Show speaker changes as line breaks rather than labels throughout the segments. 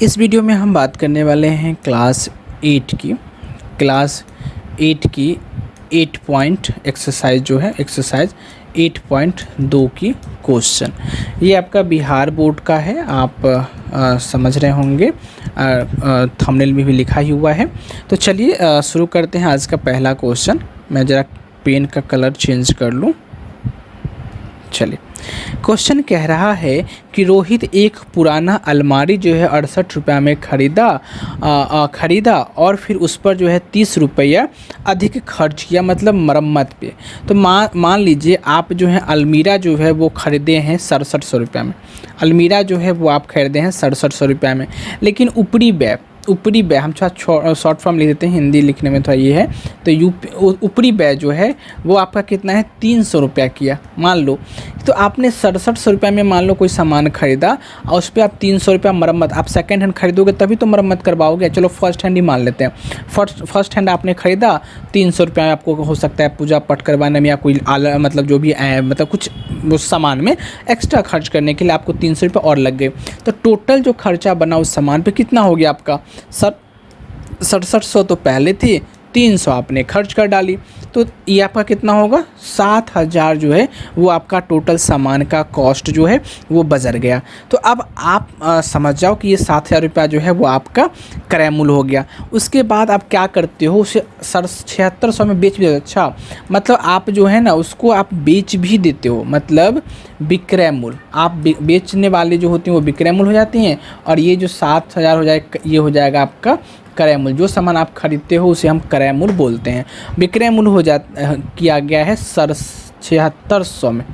इस वीडियो में हम बात करने वाले हैं क्लास 8 की 8 पॉइंट एक्सरसाइज जो है एक्सरसाइज 8.2 की क्वेश्चन। ये आपका बिहार बोर्ड का है, आप समझ रहे होंगे, थंबनेल में भी लिखा ही हुआ है। तो चलिए शुरू करते हैं आज का पहला क्वेश्चन। मैं ज़रा पेन का कलर चेंज कर लूँ। चलिए, क्वेश्चन कह रहा है कि रोहित एक पुराना अलमारी जो है 68 रुपये में खरीदा और फिर उस पर जो है 30 रुपया अधिक खर्च किया, मतलब मरम्मत पे। तो मान लीजिए आप जो है अलमीरा जो है वो ख़रीदे हैं 6700 रुपये में। अलमीरा जो है वो आप खरीदे हैं 6700 रुपये में, लेकिन ऊपरी व्यय हम शॉर्ट फॉर्म लिख देते हैं, हिंदी लिखने में थोड़ा ये है। तो ऊपरी व्यय जो है वो आपका कितना है, 300 रुपया किया मान लो। तो आपने 6700 रुपये में मान लो कोई सामान खरीदा और उस पर आप 300 रुपया मरम्मत, आप सेकंड हैंड खरीदोगे तभी तो मरम्मत करवाओगे। चलो फर्स्ट हैंड ही मान लेते हैं। फर्स्ट हैंड आपने ख़रीदा 300 रुपया, आपको हो सकता है पूजा पाठ करवाने में या कोई मतलब जो भी मतलब कुछ उस सामान में एक्स्ट्रा खर्च करने के लिए आपको 300 रुपये और लग गए। तो टोटल जो खर्चा बना उस सामान पे कितना हो गया आपका, 6700 तो पहले थी, 300 आपने खर्च कर डाली, तो ये आपका कितना होगा, 7000 जो है वो आपका टोटल सामान का कॉस्ट जो है वो बजर गया। तो अब आप समझ जाओ कि ये 7000 रुपया जो है वो आपका क्रय मूल्य हो गया। उसके बाद आप क्या करते हो, उसे 7600 में बेच भी। अच्छा, मतलब आप जो है ना उसको आप बेच भी देते हो, मतलब विक्रय मूल्य। आप बेचने वाले जो होती हैं वो विक्रय मूल्य हो जाती हैं, और ये जो 7000 हो जाएगा ये हो जाएगा आपका क्रय मूल्य। जो सामान आप खरीदते हो उसे हम क्रय मूल्य बोलते हैं। विक्रय मूल्य किया गया है 7600 में,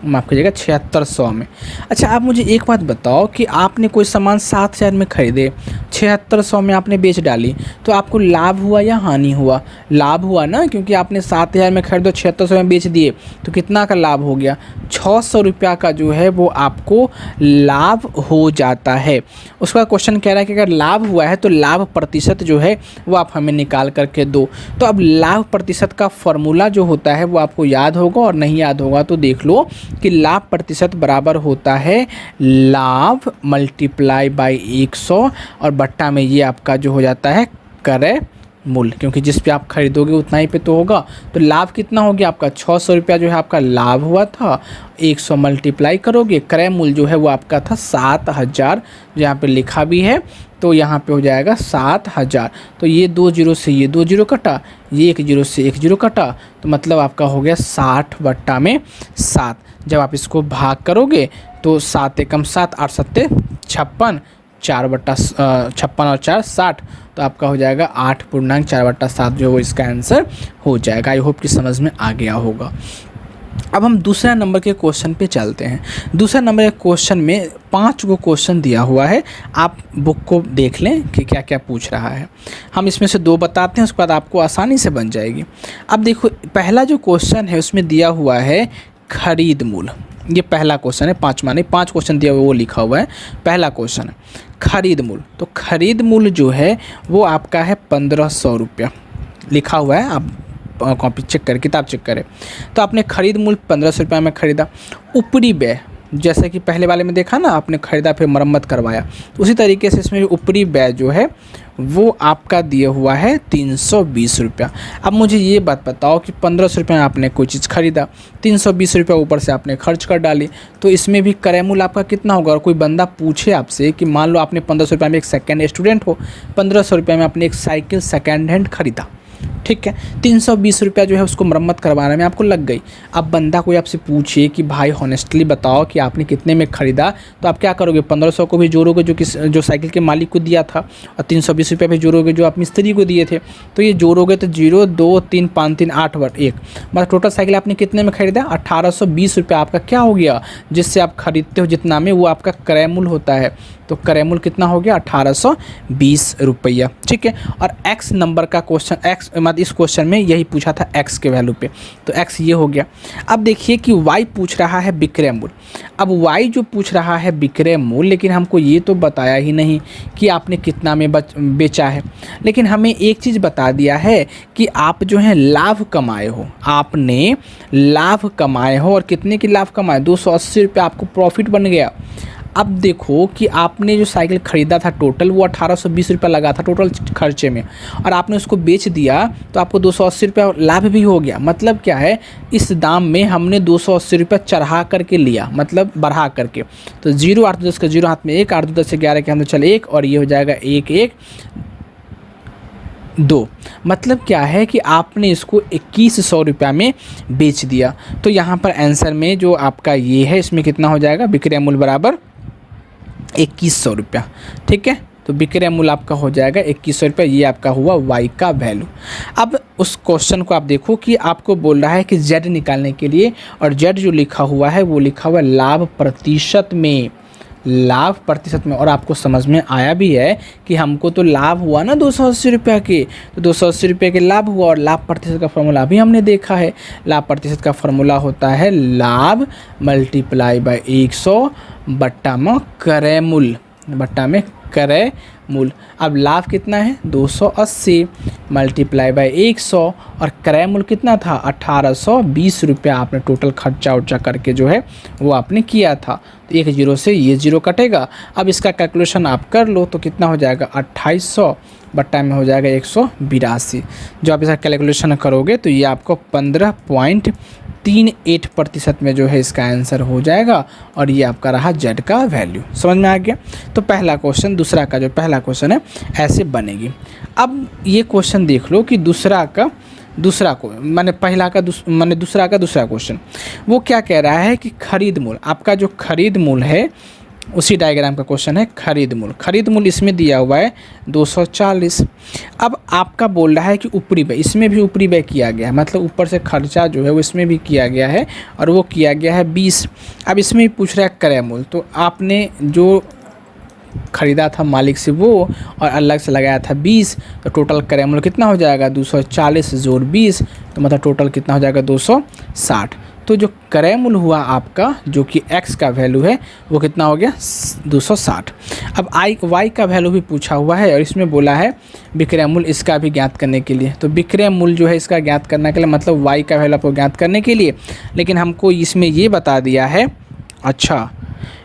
माफ़ कीजिएगा 7600 में। अच्छा, आप मुझे एक बात बताओ कि आपने कोई सामान 7000 में ख़रीदे, 7600 में आपने बेच डाली, तो आपको लाभ हुआ या हानि हुआ? लाभ हुआ ना, क्योंकि आपने 7000 में खरीदो 7600 में बेच दिए, तो कितना का लाभ हो गया, 600 रुपया का जो है वो आपको लाभ हो जाता है। उसका क्वेश्चन कह रहा है कि अगर लाभ हुआ है तो लाभ प्रतिशत जो है वो आप हमें निकाल करके दो। तो अब लाभ प्रतिशत का फॉर्मूला जो होता है वो आपको याद होगा, और नहीं याद होगा तो देख लो कि लाभ प्रतिशत बराबर होता है लाभ मल्टीप्लाई बाई 100 और बट्टा में ये आपका जो हो जाता है क्रय मूल्य, क्योंकि जिस पे आप खरीदोगे उतना ही पे तो होगा। तो लाभ कितना हो गया आपका, 600 रुपया जो है आपका लाभ हुआ था, 100 मल्टीप्लाई करोगे, क्रय मूल्य जो है वो आपका था 7000, यहाँ पे लिखा भी है, तो यहाँ पे हो जाएगा 7000। तो ये 2 जीरो से ये 2 जीरो कटा, ये 1 जीरो से 1 जीरो कटा, तो मतलब आपका हो गया 60 बट्टा में 7। जब आप इसको भाग करोगे तो 7 एकम 7, 8 सत्ते 56, 4 बट्टा 56 और 4 60, तो आपका हो जाएगा 8.4/7 जो वो इसका आंसर हो जाएगा। आई होप कि समझ में आ गया होगा। अब हम दूसरा नंबर के क्वेश्चन पे चलते हैं। दूसरा नंबर के क्वेश्चन में 5 गो क्वेश्चन दिया हुआ है, आप बुक को देख लें कि क्या क्या पूछ रहा है। हम इसमें से 2 बताते हैं, उसके बाद आपको आसानी से बन जाएगी। अब देखो, पहला जो क्वेश्चन है उसमें दिया हुआ है खरीद मूल्य। ये पहला क्वेश्चन है, 5 क्वेश्चन दिया हुआ वो लिखा हुआ है। पहला क्वेश्चन है खरीद मूल्य। तो खरीद मूल्य जो है वो आपका है 1500 रुपया, लिखा हुआ है, आप कॉपी चेक करें, किताब चेक करें। तो आपने खरीद मूल्य 1500 रुपया में ख़रीदा। ऊपरी व्यय, जैसे कि पहले वाले में देखा ना, आपने ख़रीदा फिर मरम्मत करवाया, उसी तरीके से इसमें ऊपरी व्यय जो है वो आपका दिया हुआ है 320 रुपया। अब मुझे ये बात बताओ कि 1500 रुपये में आपने कोई चीज़ ख़रीदा, 320 रुपया ऊपर से आपने खर्च कर डाली, तो इसमें भी क्रय मूल्य आपका कितना होगा? और कोई बंदा पूछे आपसे कि मान लो आपने 1500 रुपये में एक सेकेंड स्टूडेंट हो, 1500 रुपये में आपने एक साइकिल सेकेंड हैंड खरीदा, ठीक है, 320 रुपया जो है उसको मरम्मत करवाने में आपको लग गई। अब बंदा कोई आपसे पूछे कि भाई हॉनेस्टली बताओ कि आपने कितने में ख़रीदा, तो आप क्या करोगे, 1500 को भी जोड़ोगे जो साइकिल के मालिक को दिया था, और 320 रुपया भी जोड़ोगे जो आप मिस्त्री को दिए थे। तो ये जोड़ोगे तो 0 2 3 5 3 8 1, मतलब टोटल साइकिल आपने कितने में ख़रीदा, 1820 रुपया आपका क्या हो गया, जिससे आप खरीदते हो जितना में वो आपका क्रय मूल्य होता है। तो क्रय मूल्य कितना हो गया, 1820 रुपया, ठीक है। और एक्स नंबर का क्वेश्चन, एक्स मतलब इस क्वेश्चन में यही पूछा था एक्स के वैल्यू पे, तो एक्स ये हो गया। अब देखिए कि वाई पूछ रहा है विक्रय मूल्य। अब वाई जो पूछ रहा है विक्रय मूल्य, लेकिन हमको ये तो बताया ही नहीं कि आपने कितना में बेचा है, लेकिन हमें एक चीज़ बता दिया है कि आप जो है लाभ कमाए हो, आपने लाभ कमाए हो, और कितने की लाभ कमाए, 280 रुपये आपको प्रॉफिट बन गया। अब देखो कि आपने जो साइकिल ख़रीदा था टोटल वो 1820 रुपये लगा था टोटल खर्चे में, और आपने उसको बेच दिया तो आपको 280 रुपये लाभ भी हो गया। मतलब क्या है, इस दाम में हमने 280 रुपये चढ़ा करके लिया, मतलब बढ़ा करके। तो 0 8 10 का 0 हाथ में 1, 8 2 10 11 के हम तो चल 1, और ये हो जाएगा 1 1 2। मतलब क्या है कि आपने इसको 2100 रुपये में बेच दिया। तो यहाँ पर आंसर में जो आपका ये है इसमें कितना हो जाएगा, विक्रय मूल्य बराबर 2100 रुपया। ठीक है, तो विक्रय मूल्य आपका हो जाएगा 2100 रुपये। ये आपका हुआ वाई का वैल्यू। अब उस क्वेश्चन को आप देखो कि आपको बोल रहा है कि जेड निकालने के लिए, और जेड जो लिखा हुआ है वो लिखा हुआ है लाभ प्रतिशत में, लाभ प्रतिशत में। और आपको समझ में आया भी है कि हमको तो लाभ हुआ ना 280 रुपये के, तो 280 रुपये के लाभ हुआ, और लाभ प्रतिशत का फॉर्मूला भी हमने देखा है। लाभ प्रतिशत का फॉर्मूला होता है लाभ मल्टीप्लाई बाय 100 बट्टा में क्रय मूल्य, बट्टा में क्रय मूल्य। अब लाभ कितना है 280 मल्टीप्लाई बाय 100, और क्रय मूल्य कितना था 1820 रुपया। आपने टोटल खर्चा उर्चा करके जो है वो आपने किया था। तो एक जीरो से ये जीरो कटेगा। अब इसका कैलकुलेशन आप कर लो तो कितना हो जाएगा 2800 बट्टा में हो जाएगा 182। जो आप इसका कैलकुलेशन करोगे तो ये आपको 15.38% में जो है इसका आंसर हो जाएगा, और ये आपका रहा जेड का वैल्यू। समझ में आ गया। तो पहला क्वेश्चन, दूसरा का जो पहला क्वेश्चन है ऐसे बनेगी। अब ये क्वेश्चन देख लो कि दूसरा का दूसरा को माने पहला का माने दूसरा का दूसरा क्वेश्चन वो क्या कह रहा है कि खरीद मूल्य, आपका जो खरीद मूल्य है उसी डायग्राम का क्वेश्चन है खरीद मूल्य। खरीद मूल्य इसमें दिया हुआ है 240। अब आपका बोल रहा है कि ऊपरी व्यय, इसमें भी ऊपरी व्यय किया गया है, मतलब ऊपर से खर्चा जो है वो इसमें भी किया गया है, और वो किया गया है 20। अब इसमें भी पूछ रहा है क्रय मूल्य, तो आपने जो ख़रीदा था मालिक से वो और अलग से लगाया था 20, तो टोटल क्रय मूल्य कितना हो जाएगा 240 जोड़ 20, तो मतलब टोटल कितना हो जाएगा 260। तो जो क्रय मूल्य हुआ आपका जो कि x का वैल्यू है वो कितना हो गया 260। अब y का वैल्यू भी पूछा हुआ है, और इसमें बोला है विक्रय मूल्य इसका भी ज्ञात करने के लिए। तो विक्रय मूल्य जो है इसका ज्ञात करने के लिए, मतलब y का वैल्यू आपको ज्ञात करने के लिए, लेकिन हमको इसमें ये बता दिया है, अच्छा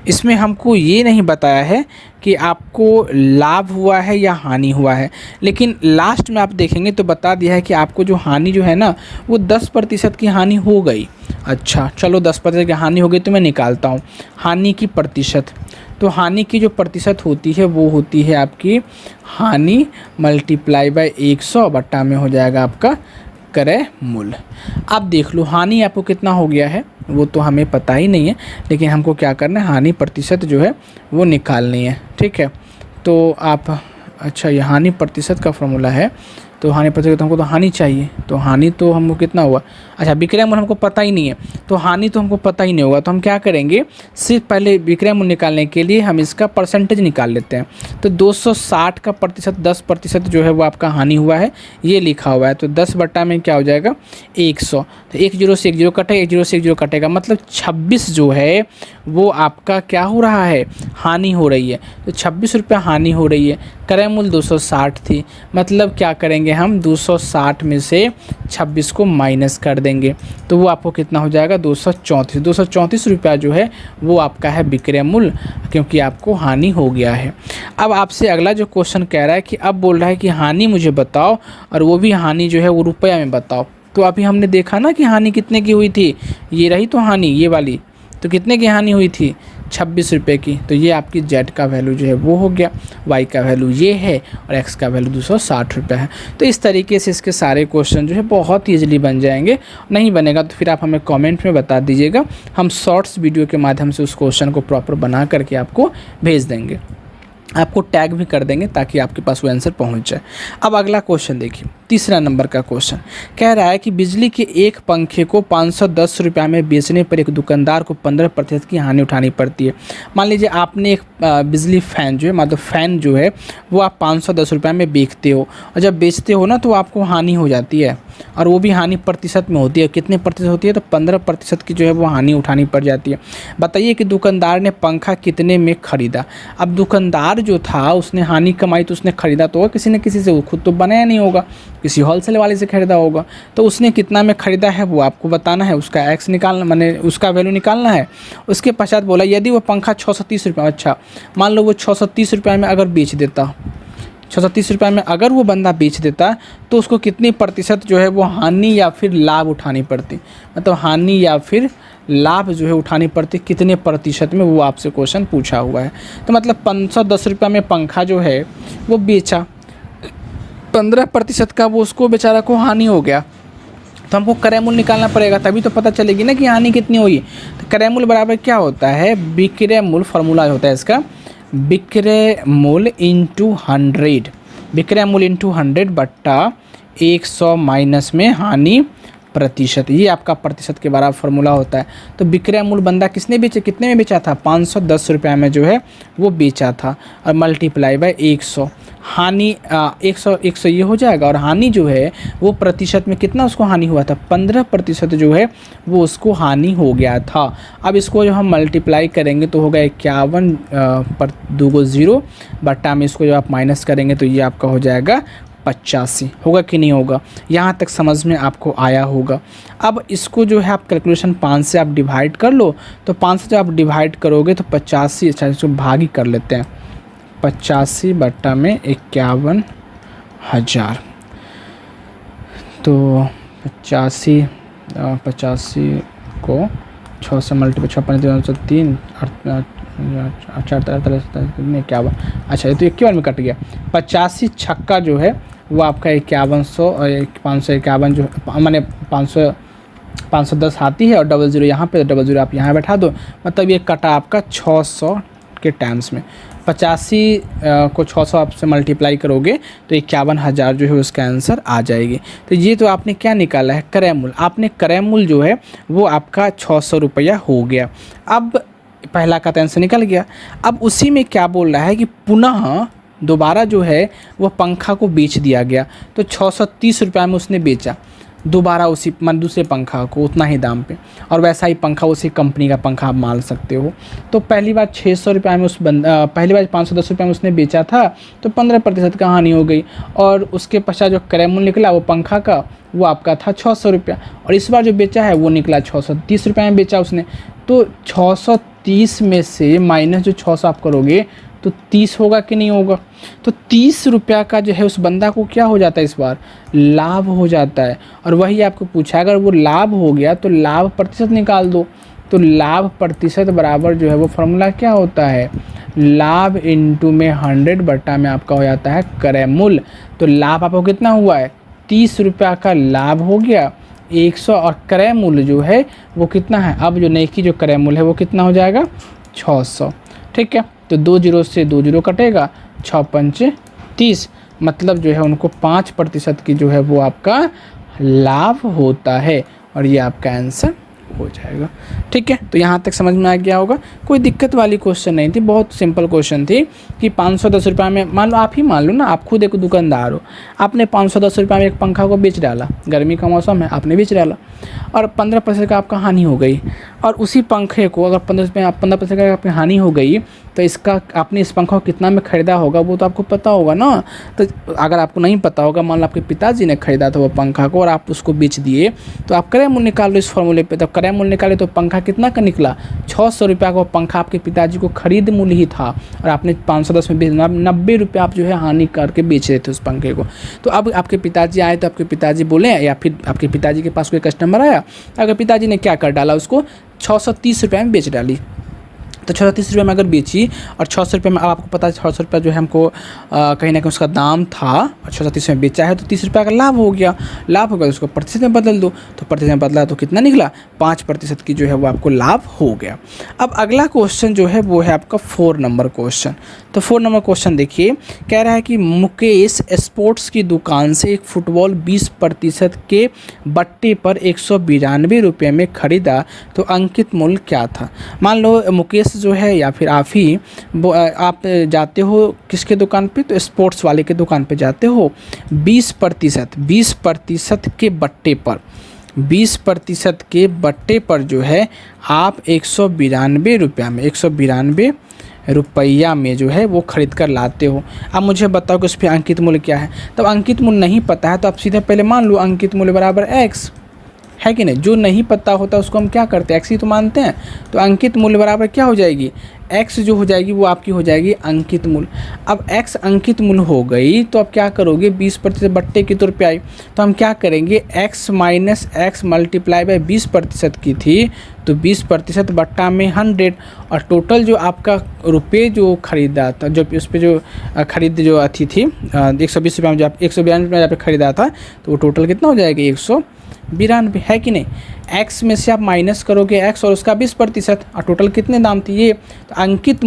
इसमें हमको ये नहीं बताया है कि आपको लाभ हुआ है या हानि हुआ है, लेकिन लास्ट में आप देखेंगे तो बता दिया है कि आपको जो हानि जो है ना वो 10% की हानि हो गई। अच्छा चलो 10% की हानि हो गई तो मैं निकालता हूँ हानि की प्रतिशत। तो हानि की जो प्रतिशत होती है वो होती है आपकी हानि मल्टीप्लाई बाय 100 बट्टा में हो जाएगा आपका क्रय मूल्य। अब देख लो हानि आपको कितना हो गया है वो तो हमें पता ही नहीं है, लेकिन हमको क्या करना है हानि प्रतिशत जो है वो निकालनी है। ठीक है, तो आप अच्छा ये हानि प्रतिशत का फॉर्मूला है, तो हानि प्रतिशत हमको तो हानि चाहिए, तो हानि तो हमको कितना हुआ, अच्छा विक्रय मूल्य हमको पता ही नहीं है, तो हानि तो हमको पता ही नहीं होगा। तो हम क्या करेंगे, सिर्फ पहले विक्रय मूल्य निकालने के लिए हम इसका परसेंटेज निकाल लेते हैं। तो 260 का प्रतिशत 10% जो है वो आपका हानि हुआ है, ये लिखा हुआ है। तो 10 बट्टा में क्या हो जाएगा 100, तो 1 जीरो से 1 जीरो कटेगा, 1 जीरो से 1 जीरो कटेगा, मतलब 26 जो है वो आपका क्या हो रहा है हानि हो रही है। तो 26 रुपये हानि हो रही है। क्रय मूल्य 260 थी, मतलब क्या करेंगे हम 260 में से 26 को माइनस कर देंगे, तो वो आपको कितना हो जाएगा 234 रुपया जो है वो आपका है विक्रय मूल्य, क्योंकि आपको हानि हो गया है। अब आपसे अगला जो क्वेश्चन कह रहा है कि अब बोल रहा है कि हानि मुझे बताओ, और वो भी हानि जो है वो रुपया में बताओ। तो अभी हमने देखा ना कि हानि कितने की हुई थी, ये रही तो हानि ये वाली, तो कितने की हानि हुई थी 26 रुपये की। तो ये आपकी जेड का वैल्यू जो है वो हो गया, वाई का वैल्यू ये है, और एक्स का वैल्यू 260 रुपये है। तो इस तरीके से इसके सारे क्वेश्चन जो है बहुत ईजिली बन जाएंगे। नहीं बनेगा तो फिर आप हमें कमेंट में बता दीजिएगा, हम शॉर्ट्स वीडियो के माध्यम से उस क्वेश्चन को प्रॉपर बना करके आपको भेज देंगे, आपको टैग भी कर देंगे ताकि आपके पास वो आंसर पहुंच जाए। अब अगला क्वेश्चन देखिए, तीसरा नंबर का क्वेश्चन कह रहा है कि बिजली के एक पंखे को 510 रुपये में बेचने पर एक दुकानदार को 15% की हानि उठानी पड़ती है। मान लीजिए आपने एक बिजली फ़ैन जो है, मतलब फ़ैन जो है वो आप 510 रुपये में बेचते हो, और जब बेचते हो ना तो आपको हानि हो जाती है। और वो भी हानि प्रतिशत में होती है। कितने प्रतिशत होती है? तो 15% की जो है वो हानि उठानी पड़ जाती है। बताइए कि दुकानदार ने पंखा कितने में खरीदा। अब दुकानदार जो था उसने हानि कमाई तो उसने खरीदा तो किसी न किसी से, वो खुद तो बनाया नहीं होगा, किसी होलसेल वाले से खरीदा होगा। तो उसने कितना में खरीदा है वो आपको बताना है, उसका एक्स निकालना, माने उसका वैल्यू निकालना है। उसके पश्चात बोला यदि वो पंखा 630 रुपये, अच्छा मान लो वो 630 रुपये में अगर बेच देता, 630 रुपये में अगर वो बंदा बेच देता तो उसको कितनी प्रतिशत जो है वो हानि या फिर लाभ उठानी पड़ती, मतलब हानि या फिर लाभ जो है उठानी पड़ती, कितने प्रतिशत में, वो आपसे क्वेश्चन पूछा हुआ है। तो मतलब 510 रुपये में पंखा जो है वो बेचा, 15% का वो उसको बेचारा को हानि हो गया। तो हमको क्रय मूल्य निकालना पड़ेगा, तभी तो पता चलेगी ना कि हानि कितनी हुई। तो क्रय मूल्य बराबर क्या होता है? विक्रय मूल्य, फॉर्मूला होता है इसका विक्रय मूल्य इंटू 100, विक्रय मूल्य इंटू 100 बट्टा 100 माइनस में हानि प्रतिशत, ये आपका प्रतिशत के बराबर फार्मूला होता है। तो विक्रय मूल्य बंदा किसने बेचा, कितने में बेचा था? 510 रुपये में जो है वो बेचा था, और मल्टीप्लाई बाय 100, हानि 100 ये हो जाएगा, और हानि जो है वो प्रतिशत में कितना उसको हानि हुआ था? 15% जो है वो उसको हानि हो गया था। अब इसको जो हम मल्टीप्लाई करेंगे तो होगा 51 पर 2 0 बट्टा में इसको जो आप माइनस करेंगे तो ये आपका हो जाएगा 85। होगा कि नहीं होगा? यहाँ तक समझ में आपको आया होगा। अब इसको जो है आप कैलकुलेशन 5 से आप डिवाइड कर लो, तो 5 से जब आप डिवाइड करोगे तो 85, अच्छा इसको भागी कर लेते हैं, 85 बट्टा में 51,000, तो 85 को 6 से मल्टीप्लाई, 56 51, अच्छा ये तो 51 में कट गया। 85 छक्का जो है वो आपका 551 जो माने 510 आती है, और 00 यहाँ पे, 00 आप यहाँ बैठा दो, मतलब ये कटा आपका 600 के टाइम्स में। 85 को 600 आपसे मल्टीप्लाई करोगे तो 51,000 जो है उसका आंसर आ जाएगी। तो ये तो आपने क्या निकाला है? क्रय मूल्य। आपने क्रय मूल्य जो है वो आपका 600 रुपया हो गया। अब पहला का तो आंसर निकल गया। अब उसी में क्या बोल रहा है कि पुनः दोबारा जो है वो पंखा को बेच दिया गया, तो 630 रुपये में उसने बेचा दोबारा उसी दूसरे पंखा को उतना ही दाम पे, और वैसा ही पंखा उसी कंपनी का पंखा आप मान सकते हो। तो पहली बार 600 रुपये में पहली बार 510 रुपये में उसने बेचा था, तो 15% का हानि हो गई, और उसके पश्चात जो क्रय मूल्य निकला वो पंखा का वो आपका था 600 रुपया, और इस बार जो बेचा है वो निकला 630 रुपये में बेचा उसने। तो 630 में से माइनस जो 600 आप करोगे तो 30 होगा कि नहीं होगा? तो 30 रुपया का जो है उस बंदा को क्या हो जाता है? इस बार लाभ हो जाता है। और वही आपको पूछा, अगर वो लाभ हो गया तो लाभ प्रतिशत निकाल दो। तो लाभ प्रतिशत बराबर जो है वो फार्मूला क्या होता है? लाभ इंटू में 100 बट्टा में आपका हो जाता है क्रय मूल्य। तो लाभ आपको कितना हुआ है? 30 रुपया का लाभ हो गया, 100, और क्रय मूल्य जो है वो कितना है? अब जो नई जो क्रय मूल्य है वो कितना हो जाएगा? 600। ठीक है, तो 2 0 से 2 0 कटेगा, 6 5 30, मतलब जो है उनको 5% की जो है वो आपका लाभ होता है, और ये आपका आंसर हो जाएगा। ठीक है, तो यहाँ तक समझ में आ गया होगा। कोई दिक्कत वाली क्वेश्चन नहीं थी, बहुत सिंपल क्वेश्चन थी कि 510 रुपये में, मान लो आप ही मान लो ना, आप खुद एक दुकानदार हो, आपने 510 रुपये में एक पंखा को बेच डाला, गर्मी का मौसम है आपने बेच डाला, और 15% का आपका हानि हो गई। और उसी पंखे को अगर 15% का आपकी हानि हो गई, तो इसका आपने इस पंखा को कितना में ख़रीदा होगा वो तो आपको पता होगा ना। तो अगर आपको नहीं पता होगा, मान लो आपके पिताजी ने ख़रीदा था वो पंखा को और आप उसको बेच दिए, तो आप क्रय मूल्य निकाल लो इस फॉर्मूले पे। तो क्रय मूल्य निकाले तो पंखा कितना का निकला? 600 रुपया का पंखा आपके पिताजी को खरीद मूल्य ही था, और आपने 510 में बेच, 90 रुपये आप जो है हानि करके बेच रहे थे उस पंखे को। तो अब आपके पिताजी आए तो आपके पिताजी बोले, या फिर आपके पिताजी के पास कोई कस्टमर आया, आपके पिताजी ने क्या कर डाला? उसको 630 रुपये में बेच डाली। तो 630 रुपये में अगर बेची, और 600 रुपये में, अब आपको पता है 600 रुपये जो है हमको कहीं ना कहीं उसका दाम था, और 630 में बेचा है, तो 30 रुपये का लाभ हो गया। लाभ हो गया तो उसको प्रतिशत में बदल दो, तो प्रतिशत में बदला तो कितना निकला? 5% की जो है वो आपको लाभ हो गया। अब अगला क्वेश्चन जो है वो है आपका 4 नंबर क्वेश्चन। तो 4 नंबर क्वेश्चन देखिए, कह रहा है कि मुकेश स्पोर्ट्स की दुकान से एक फुटबॉल 20% के बट्टे पर 192 रुपये में ख़रीदा, तो अंकित मूल्य क्या था? मान लो मुकेश एक्स जो है या फिर आप ही आप जाते हो किसके दुकान पे, तो स्पोर्ट्स वाले के दुकान पे जाते हो, 20% के बट्टे पर, 20% के बट्टे पर जो है आप 192 रुपया में, 192 रुपया में जो है वो ख़रीद कर लाते हो। अब मुझे बताओ कि उस पर अंकित मूल्य क्या है। तब अंकित मूल्य नहीं पता है तो आप सीधे पहले मान लो अंकित मूल्य बराबर एक्स, है कि नहीं। जो नहीं पता होता उसको हम क्या करते हैं, एक्स ही तो मानते हैं। तो अंकित मूल्य बराबर क्या हो जाएगी, एक्स जो हो जाएगी वो आपकी हो जाएगी अंकित मूल्य। अब एक्स अंकित मूल्य हो गई तो अब क्या करोगे, 20% बट्टे के तौर पे आई, तो हम क्या करेंगे, x minus x multiply by 20% की थी तो 20% बट्टा में 100, और टोटल जो आपका रुपये जो खरीदा था, जो उस पर जो खरीद जो अथी थी 120 रुपये में, जो आप 192 रुपये में खरीदा था, तो वो टोटल कितना हो जाएगा 192, है कि नहीं। एक्स में से आप माइनस करोगे एक्स और उसका 20%, और टोटल कितने दाम थी ये, तो अंकित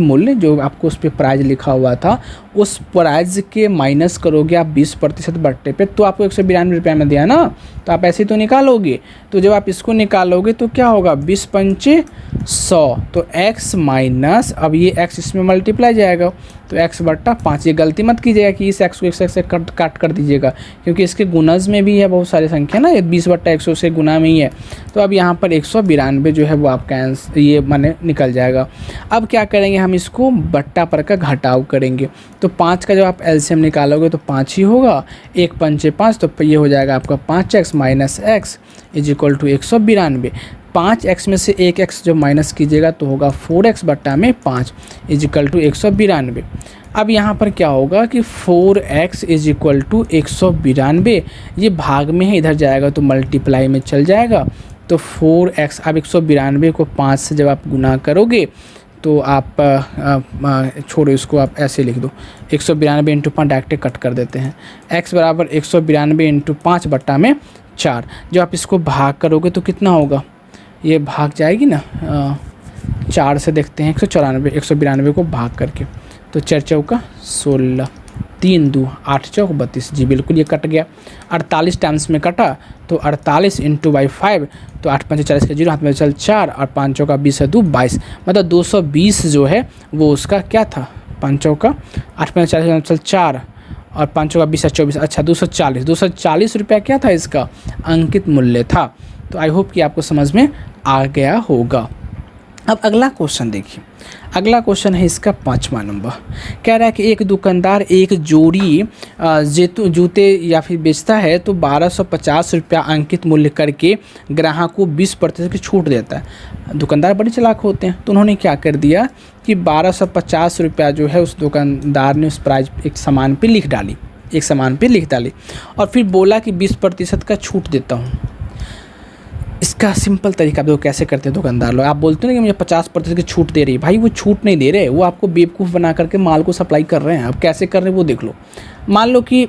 मूल्य जो आपको उस पर प्राइस लिखा हुआ था उस प्राइस के माइनस करोगे आप 20% बट्टे पे, तो आपको 192 रुपये में दिया ना, तो आप ऐसे तो निकालोगे। तो जब आप इसको निकालोगे तो क्या होगा, 20 पंचे 100, तो x माइनस, अब ये x इसमें मल्टीप्लाई जाएगा तो x बट्टा 5। ये गलती मत कीजिएगा कि इस x को x से काट कर दीजिएगा, क्योंकि इसके गुणज में भी है बहुत सारी संख्या ना, ये 20/100 से गुना में ही है। तो अब यहाँ पर 192 जो है वो आपका आंसर ये माने निकल जाएगा। अब क्या करेंगे, हम इसको बट्टा पर का घटाव करेंगे। तो 5 का जब आप एलसीएम निकालोगे तो 5 ही होगा, 1 पंचे 5, तो ये हो जाएगा आपका 5x minus x is equal to 192। 5x में से 1x जो माइनस कीजिएगा तो होगा 4x बट्टा में 5 इज इक्वल टू 192। अब यहाँ पर क्या होगा कि 4x इज इक्वल टू 192, ये भाग में है, इधर जाएगा तो मल्टीप्लाई में चल जाएगा। तो 4x, अब 192 को 5 से जब आप गुना करोगे तो आप छोड़ो इसको, आप ऐसे लिख दो 192 इंटू 5, डायरेक्ट कट कर देते हैं। x बराबर 192 इंटू 5 बट्टा में 4। जब आप इसको भाग करोगे तो कितना होगा, ये भाग जाएगी ना 4 से, देखते हैं 192 को भाग करके, तो 4 चौका 16, 3 2 8 चौक 32, जी बिल्कुल ये कट गया। 48 टाइम्स में कटा तो 48 इंटू बाई 5, तो 8 5 40 का 0, हाथ में चल 4, और 5 चौका 20 है 2 22, मतलब 220 जो है वो उसका क्या था, 5 चौका 8 5 40 चल 4, और 5 चौका 20 है 24, अच्छा 240 रुपया क्या था, इसका अंकित मूल्य था। तो आई होप कि आपको समझ में आ गया होगा। अब अगला क्वेश्चन देखिए, अगला क्वेश्चन है इसका 5वां नंबर। कह रहा है कि एक दुकानदार एक जोड़ी जूते या फिर बेचता है तो 1250 रुपया अंकित मूल्य करके ग्राहक को 20% की छूट देता है। दुकानदार बड़े चालाक होते हैं, तो उन्होंने क्या कर दिया कि 1250 रुपया जो है उस दुकानदार ने उस प्राइस एक सामान पे लिख डाली, और फिर बोला कि 20% का छूट देता हूँ। इसका सिंपल तरीका आप देखो कैसे करते हैं दुकानदार लोग। आप बोलते हैं ना कि मुझे 50% की छूट दे रही है, भाई वो छूट नहीं दे रहे, वो आपको बेवकूफ़ बना करके माल को सप्लाई कर रहे हैं। अब कैसे कर रहे हैं वो देख लो। मान लो कि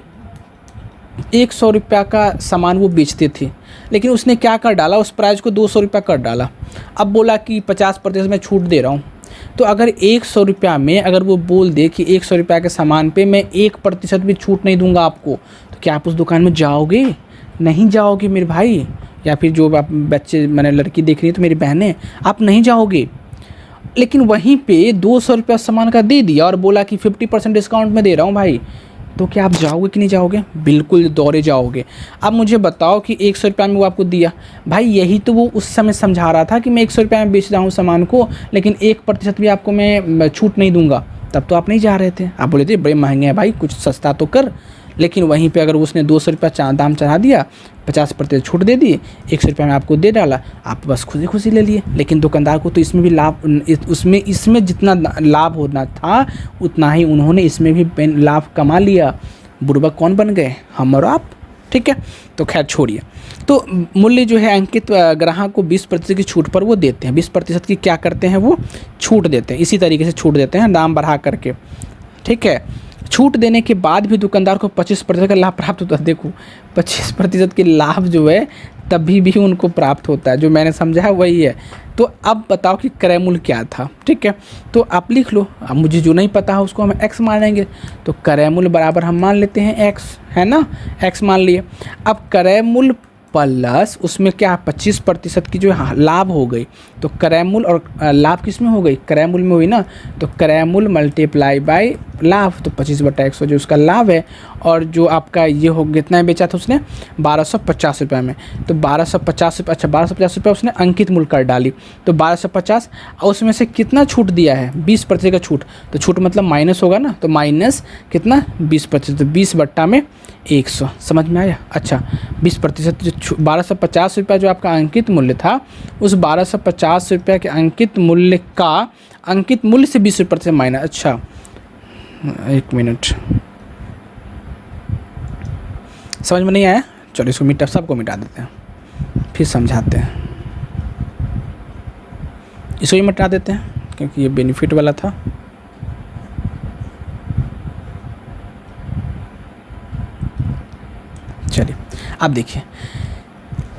100 रुपया का सामान वो बेचते थे, लेकिन उसने क्या कर डाला, उस प्राइस को 200 रुपया कर डाला। अब बोला कि 50% में छूट दे रहा हूँ, तो अगर 100 रुपया में अगर वो बोल दे कि 100 रुपया के सामान पे मैं 1% भी छूट नहीं दूंगा आपको, तो क्या आप उस दुकान में जाओगे? नहीं जाओगे मेरे भाई, या फिर जो आप बच्चे मैंने लड़की देख रही है तो मेरी बहनें, आप नहीं जाओगे। लेकिन वहीं पे 200 रुपया सामान का दे दिया और बोला कि 50% डिस्काउंट में दे रहा हूँ भाई, तो क्या आप जाओगे कि नहीं जाओगे? बिल्कुल दौड़े जाओगे। अब मुझे बताओ कि 100 रुपया में वो आपको दिया, भाई यही तो वो उस समय समझा रहा था कि मैं 100 रुपया में बेच रहा हूँ सामान को, लेकिन 1% भी आपको मैं छूट नहीं दूंगा। तब तो आप नहीं जा रहे थे, आप बोले थे बड़े महंगे हैं भाई, कुछ सस्ता तो कर। लेकिन वहीं पे अगर उसने 200 रुपया दाम चढ़ा दिया, 50% छूट दे दी, 100 रुपया में आपको दे डाला, आप बस खुशी ले लिए। लेकिन दुकानदार को तो इसमें भी लाभ, इसमें जितना लाभ होना था उतना ही उन्होंने इसमें भी लाभ कमा लिया। बुड़बक कौन बन गए? हम और आप। ठीक है, तो खैर छोड़िए। तो मूल्य जो है अंकित ग्राहक को 20% की छूट पर वो देते हैं। 20% की क्या करते हैं, वो छूट देते हैं। इसी तरीके से छूट देते हैं दाम बढ़ा करके। ठीक है, छूट देने के बाद भी दुकानदार को 25% का लाभ प्राप्त होता है। देखो 25% के लाभ जो है तभी भी उनको प्राप्त होता है, जो मैंने समझा है वही है। तो अब बताओ कि क्रय मूल्य क्या था। ठीक है, तो आप लिख लो। अब मुझे जो नहीं पता है उसको हम x मानेंगे, तो क्रय मूल्य बराबर हम मान लेते हैं x, है ना, x मान लिए। अब क्रय मूल्य प्लस उसमें क्या 25% की जो लाभ हो गई, तो क्रय मूल्य और लाभ किस में हो गई, क्रय मूल्य में हुई ना, तो क्रय मूल्य मल्टीप्लाई बाय लाभ, तो 25/100 जो उसका लाभ है। और जो आपका ये हो कितना बेचा था उसने 1250 रुपये में, तो 1250 रुपये, अच्छा 1250 रुपये उसने अंकित मूल्य कर डाली, तो 1250 और उसमें से कितना छूट दिया है 20% का छूट, तो छूट मतलब माइनस होगा ना, तो माइनस कितना 20%, तो 20/100 समझ में आया। अच्छा 20% जो 1250 रुपये जो आपका अंकित मूल्य था, उस 1250 रुपये के अंकित मूल्य का अंकित मूल्य से 20% माइनस, अच्छा 1 मिनट समझ में नहीं आया, चलो इसको मिटा, सबको मिटा देते हैं, फिर समझाते हैं, इसको ही मिटा देते हैं क्योंकि ये बेनिफिट वाला था। चलिए अब देखिए,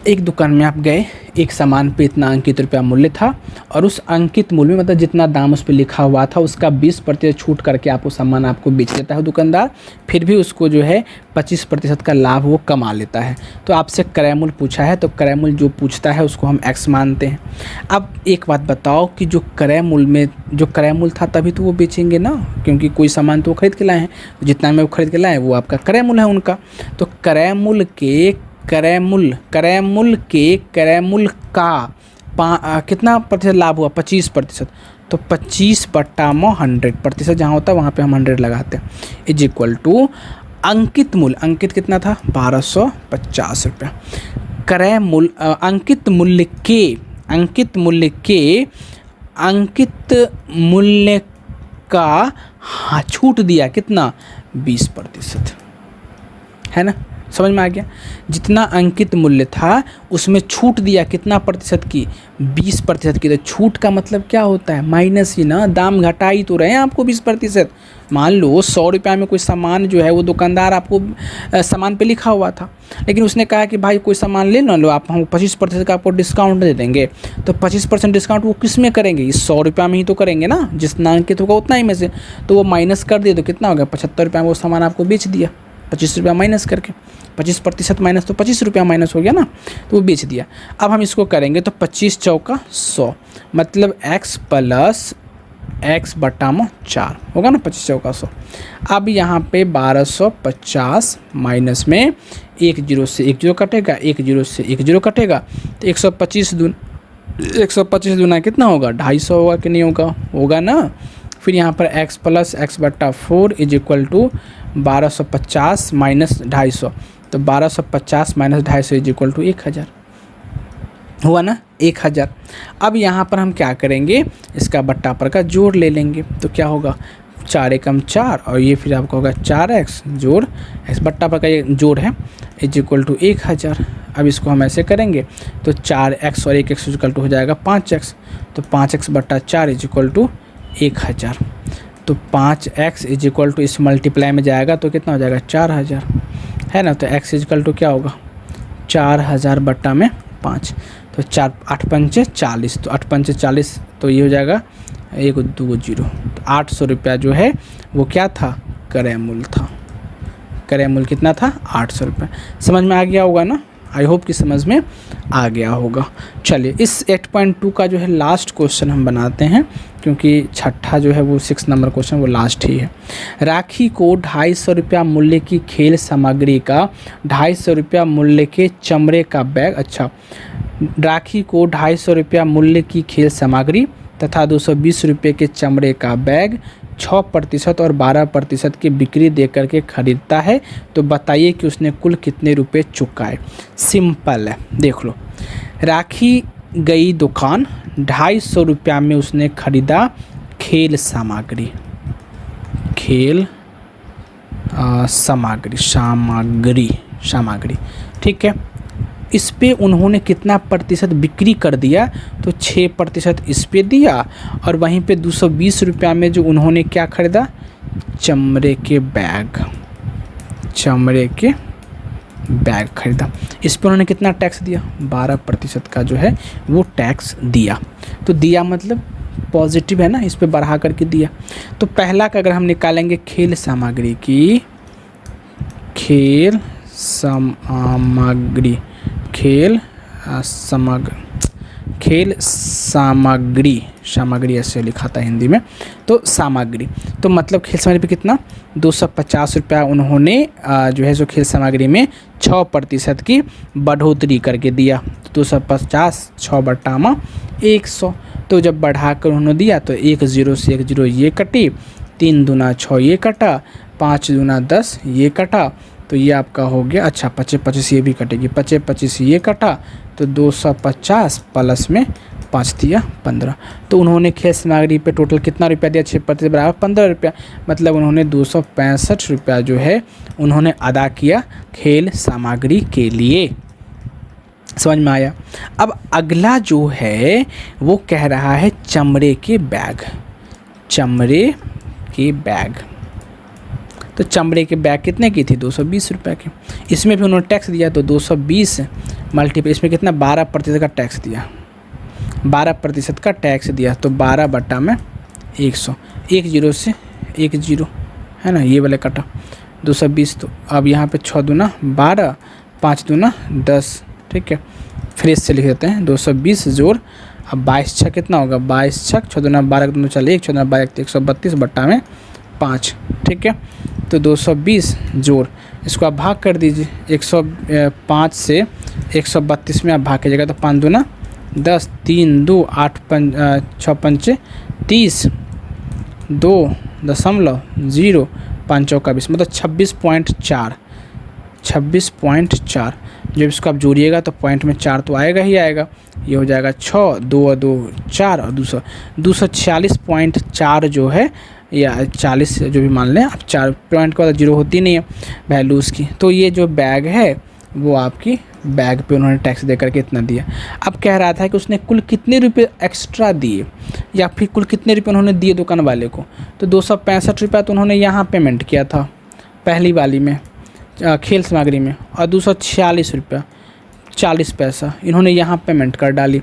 एक दुकान में आप गए, एक सामान पे इतना अंकित रुपया मूल्य था और उस अंकित मूल्य में मतलब जितना दाम उस पर लिखा हुआ था उसका 20% छूट करके आपको सामान आपको बेच देता है दुकानदार, फिर भी उसको जो है 25% का लाभ वो कमा लेता है। तो आपसे क्रय मूल्य पूछा है, तो क्रय मूल्य जो पूछता है उसको हम x मानते हैं। अब एक बात बताओ कि जो क्रय मूल्य में जो क्रय मूल्य था तभी तो वो बेचेंगे ना, क्योंकि कोई सामान तो वो खरीद के लाए हैं, जितना में वो खरीद के लाए वो आपका क्रय मूल्य है उनका। तो क्रय मूल्य के क्रय मूल्य का कितना प्रतिशत लाभ हुआ 25%, तो 25/100% जहाँ होता है वहाँ पे हम 100 लगाते हैं, इज इक्वल टू अंकित मूल्य, अंकित कितना था 1250 रुपये, क्रय मूल्य अंकित मूल्य का हाँ छूट दिया कितना 20%, है ना, समझ में आ गया। जितना अंकित मूल्य था उसमें छूट दिया कितना प्रतिशत की 20% की, तो छूट का मतलब क्या होता है माइनस ही ना, दाम घटा ही तो रहे हैं आपको 20%। मान लो 100 रुपये में कोई सामान जो है वो दुकानदार आपको सामान पे लिखा हुआ था, लेकिन उसने कहा कि भाई कोई सामान ले ना लो आप, हम 25% का आपको डिस्काउंट दे देंगे, तो 25% डिस्काउंट वो किस में करेंगे, इस 100 रुपये में ही तो करेंगे ना, जितना अंकित होगा उतना ही में से, तो वो माइनस कर दिए तो कितना हो गया 75 रुपये में वो सामान आपको बेच दिया, 25 रुपया माइनस करके, 25% माइनस तो 25 रुपया माइनस हो गया ना, तो वो बेच दिया। अब हम इसको करेंगे तो 25 चौका 100 मतलब x प्लस x/4 होगा ना, 25 चौका 100। अब यहाँ पे 1250 माइनस में 1 0 से 1 0 कटेगा, 1 0 से 1 0 कटेगा, तो 125 दूना कितना होगा 250 होगा कि नहीं होगा, होगा ना। फिर यहाँ पर x plus x/4 is equal to 1250 minus 250, तो 1250 माइनस 250 इज इक्वल टू 1000 हुआ ना, 1000। अब यहाँ पर हम क्या करेंगे, इसका बट्टा पर का जोड़ ले लेंगे, तो क्या होगा 4 एकम 4 और ये फिर आपका होगा 4x जोड़ x, बट्टा पर का ये जोड़ है, इज इक्वल टू 1000। अब इसको हम ऐसे करेंगे तो 4x और 1x इज इक्वल टू हो जाएगा 5x, तो 5x/4 इज इक्वल टू 1000, तो 5x इज इक्वल टू इस मल्टीप्लाई में जाएगा तो कितना हो जाएगा 4000, है ना, तो x इज इक्वल टू क्या होगा 4000/5, तो 4 8 पंचे 40, तो 8 पंचे 40, तो ये हो जाएगा 1 2 0, तो 800 रुपया जो है वो क्या था क्रय मूल्य था, क्रय मूल्य कितना था 800 रुपये। समझ में आ गया होगा ना, आई होप कि समझ में आ गया होगा। चलिए इस 8.2 का जो है लास्ट क्वेश्चन हम बनाते हैं, क्योंकि छठा जो है वो 6 नंबर क्वेश्चन वो लास्ट ही है। राखी को 250 रुपया मूल्य की खेल सामग्री का 250 रुपया मूल्य के चमड़े का बैग, अच्छा राखी को 250 रुपया मूल्य की खेल सामग्री तथा 220 रुपये के चमड़े का बैग 6% और 12% की बिक्री देकर के खरीदता है, तो बताइए कि उसने कुल कितने रुपए चुकाए। सिंपल है, देख लो, राखी गई दुकान 250 रुपया में उसने खरीदा खेल सामग्री, सामग्री ठीक है। इस पे उन्होंने कितना प्रतिशत बिक्री कर दिया, तो 6% इस पे दिया, और वहीं पे 220 रुपया में जो उन्होंने क्या खरीदा चमड़े के बैग खरीदा, इस पे उन्होंने कितना टैक्स दिया 12% का जो है वो टैक्स दिया। तो दिया मतलब पॉजिटिव है ना, इस पे बढ़ा करके दिया। तो पहला का अगर हम निकालेंगे खेल सामग्री खेल सामग्री ऐसे लिखा था हिंदी में, तो सामग्री, तो मतलब खेल सामग्री पे कितना 250 रुपया उन्होंने जो है सो खेल सामग्री में 6% की बढ़ोतरी करके दिया। 250 6/100, तो जब बढ़ाकर उन्होंने दिया तो 1 0 से 1 0 ये कटी, 3 दूना 6 ये कटा, 5 दूना 10 ये कटा, तो ये आपका हो गया। अच्छा 25 ये भी कटेगी, 25 ये कटा, तो 250 प्लस में 5 दिया 15, तो उन्होंने खेल सामग्री पे टोटल कितना रुपया दिया, 6% बराबर 15 रुपया, मतलब उन्होंने 265 रुपया जो है उन्होंने अदा किया खेल सामग्री के लिए। समझ में आया। अब अगला जो है वो कह रहा है चमड़े के बैग। तो चमड़े के बैग कितने की थी, 220 रुपये की। इसमें भी उन्होंने टैक्स दिया, तो 220 मल्टीप्लाई, इसमें कितना 12% का टैक्स दिया, 12% का टैक्स दिया, तो 12/100, 1 0 से 1 0 है ना, ये वाले कटा 220, तो अब यहाँ पे 6 दूना 12, 5 दूना 10, ठीक है, फ्रेश से लिख देते हैं 220 जोड़, अब 22 छः कितना होगा, 22 छः 6 दूना 12 दूना चले 1, 6 दूना 12 132/5, ठीक है, तो 220 जोड़, इसको आप भाग कर दीजिए, 105 से 132 में आप भाग कीजिएगा, तो 5 दूना 10, 3 2 8 6 5 30, 2.0 5 चौका 20, मतलब 26.4। जब इसको आप जोड़िएगा तो पॉइंट में 4 तो आएगा ही आएगा, ये हो जाएगा 6 2 2 4 और 246.4 जो है, या 40 जो भी मान लें आप, 4 पॉइंट के बाद 0 होती नहीं है वैल्यू उसकी। तो ये जो बैग है वो आपकी बैग पे उन्होंने टैक्स दे करके इतना दिया। अब कह रहा था कि उसने कुल कितने रुपए एक्स्ट्रा दिए, या फिर कुल कितने रुपए उन्होंने दिए दुकान वाले को, तो 265 रुपया तो उन्होंने यहाँ पेमेंट किया था पहली वाली में खेल सामग्री में, और 246 रुपया 40 पैसा इन्होंने यहाँ पेमेंट कर डाली,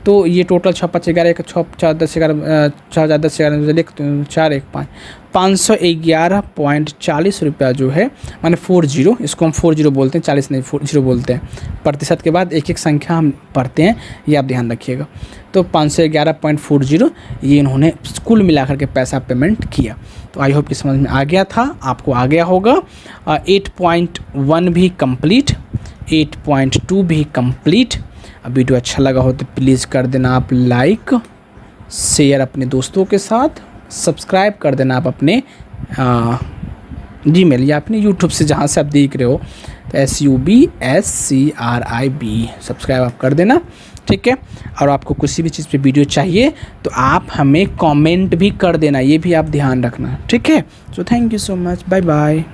तो ये टोटल 6 5 11 6 4 10 11 4 10 11 लिख 4 1 5 511.40 रुपया जो है, माने 40, इसको हम 40 बोलते हैं, 40 नहीं 40 बोलते हैं, प्रतिशत के बाद एक एक संख्या हम पढ़ते हैं, ये आप ध्यान रखिएगा। तो 511.40 ये इन्होंने कुल मिलाकर के पैसा पेमेंट किया। तो आई होप कि समझ में आ गया था, आपको आ गया होगा। 8.1 भी कंप्लीट, 8.2 भी कंप्लीट। अब वीडियो अच्छा लगा हो तो प्लीज़ कर देना आप लाइक, शेयर अपने दोस्तों के साथ, सब्सक्राइब कर देना आप अपने जीमेल या अपने यूट्यूब से जहाँ से आप देख रहे हो, तो SUBSCRIB सब्सक्राइब आप कर देना, ठीक है। और आपको किसी भी चीज़ पे वीडियो चाहिए तो आप हमें कमेंट भी कर देना, ये भी आप ध्यान रखना, ठीक है। So thank you so much, bye bye.